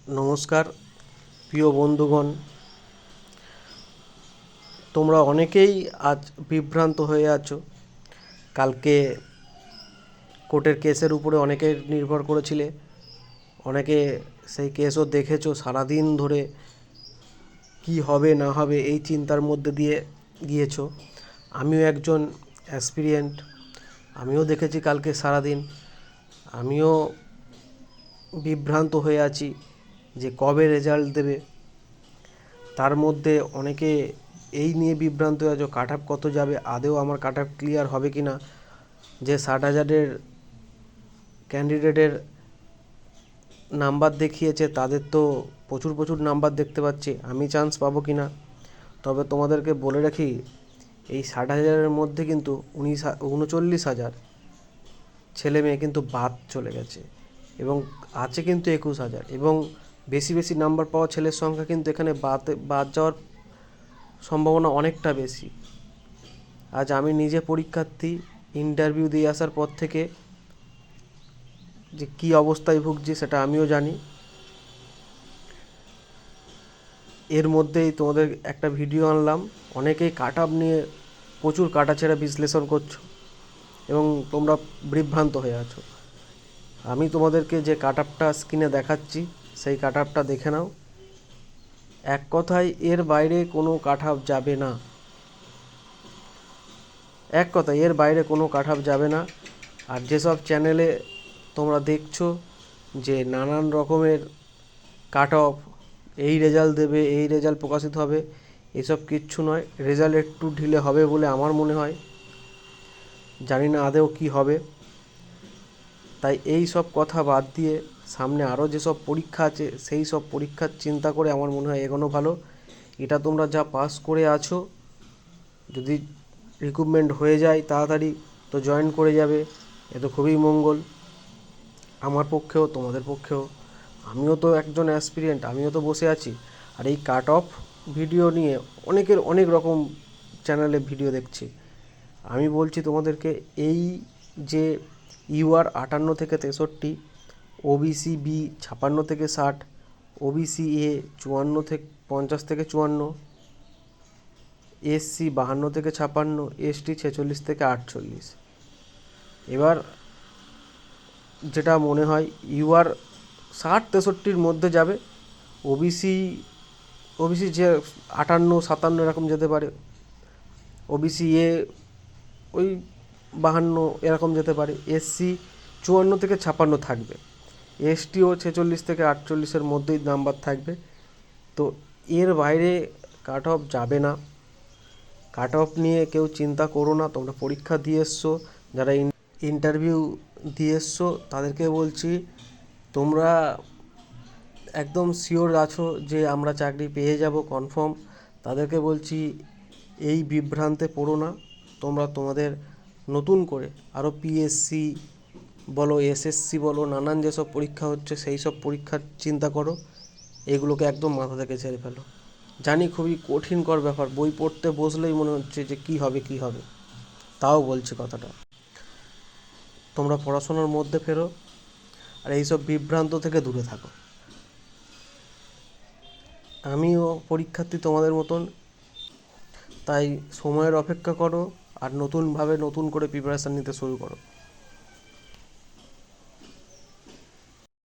নমস্কার প্রিয় বন্ধুগণ, তোমরা অনেকেই আজ বিভ্রান্ত হয়ে আছো। কালকে কোর্টের কেসের উপরে অনেকের নির্ভর করেছিলে, অনেকে সেই কেসও দেখেছো। সারাদিন ধরে কি হবে না হবে এই চিন্তার মধ্যে দিয়ে গিয়েছো। আমিও একজন অ্যাসপিরিয়েন্ট, আমিও দেখেছি কালকে সারাদিন। আমিও বিভ্রান্ত হয়ে আছি যে কবে রেজাল্ট দেবে। তার মধ্যে অনেকে এই নিয়ে বিভ্রান্ত হয়ে আছে কাট অফ কত যাবে, আদেও আমার কাট অফ ক্লিয়ার হবে কি না। যে 60,000-এর ক্যান্ডিডেটের নাম্বার দেখিয়েছে তাদের তো প্রচুর প্রচুর নাম্বার দেখতে পাচ্ছি, আমি চান্স পাবো কি না। তবে তোমাদেরকে বলে রাখি, এই 60,000-এর মধ্যে কিন্তু 39,000 ছেলে মেয়ে কিন্তু বাদ চলে গেছে এবং আছে কিন্তু 21,000, এবং বেশি বেশি নাম্বার পাওয়া ছেলের সংখ্যা কিন্তু এখানে বাদ যাওয়ার সম্ভাবনা অনেকটা বেশি। আজ আমি নিজে পরীক্ষার্থী, ইন্টারভিউ দিয়ে আসার পর থেকে যে কী অবস্থায় ভুগছি সেটা আমিও জানি। এর মধ্যেই তোমাদের একটা ভিডিও আনলাম। অনেকেই কাট অফ নিয়ে প্রচুর কাটাছেঁড়া বিশ্লেষণ করছো এবং তোমরা বিভ্রান্ত হয়ে আছো। আমি তোমাদেরকে যে কাট অফটা স্ক্রিনে দেখাচ্ছি সেই কাট অফটা দেখে নাও। এক কথায় এর বাইরে কোনো কাট অফ যাবে না, এক কথায় এর বাইরে কোনো কাট অফ যাবে না। আর যেসব চ্যানেলে তোমরা দেখছো যে নানান রকমের কাট অফ, এই রেজাল্ট দেবে, এই রেজাল্ট প্রকাশিত হবে, এসব কিচ্ছু নয়। রেজাল্ট একটু ঢিলে হবে বলে আমার মনে হয়, জানি না আদেও কি হবে। তাই এই সব কথা বাদ দিয়ে সামনে আরও যেসব পরীক্ষা আছে সেই সব পরীক্ষার চিন্তা করে আমার মনে হয় এগোনো ভালো। এটা তোমরা যা পাস করে আছো, যদি রিক্রুটমেন্ট হয়ে যায় তাড়াতাড়ি তো জয়েন করে যাবে, এ তো খুবই মঙ্গল আমার পক্ষেও তোমাদের পক্ষেও। আমিও তো একজন অ্যাসপিরিয়েন্ট, আমিও তো বসে আছি আর এই কাট অফ ভিডিও নিয়ে অনেকের অনেক রকম চ্যানেলে ভিডিও দেখছি। আমি বলছি তোমাদেরকে, এই যে ইউআর 58 থেকে 63, ওবিসি বি 56 থেকে 60, ওবিসি এ 50 থেকে 54, এসসি 52 থেকে 56, এসটি 46 থেকে 48। এবার যেটা মনে হয় ইউআর 60-63-র মধ্যে যাবে, ওবিসি ওবিসি যে 58-57 এরকম যেতে পারে, ওবিসি এ ওই 52 এরকম যেতে পারে, এসসি 54 থেকে 56 থাকবে, এসটিও 46 থেকে 48-এর মধ্যেই নাম্বার থাকবে। তো এর বাইরে কাট অফ যাবে না। কাট অফ নিয়ে কেউ চিন্তা করো না, তোমরা পরীক্ষা দিয়ে এসছো, যারা ইন্টারভিউ দিয়ে এসছো তাদেরকে বলছি তোমরা একদম শিওর আছো যে আমরা চাকরি পেয়ে যাব কনফার্ম, তাদেরকে বলছি এই বিভ্রান্তে পড়ো না। তোমরা তোমাদের নতুন করে আরও পিএসসি বলো, এসএসসি বলো, নানান যেসব পরীক্ষা হচ্ছে সেই সব পরীক্ষার চিন্তা করো। এগুলোকে একদম মাথা থেকে ছেড়ে ফেলো। জানি খুবই কঠিনকর ব্যাপার, বই পড়তে বসলেই মনে হচ্ছে যে কী হবে কী হবে, তাও বলছি কথাটা। তোমরা পড়াশোনার মধ্যে ফেরো আর এইসব বিভ্রান্ত থেকে দূরে থাকো। আমিও পরীক্ষার্থী তোমাদের মতন, তাই সময়ের অপেক্ষা করো আর নতুনভাবে নতুন করে প্রিপারেশান নিতে শুরু করো।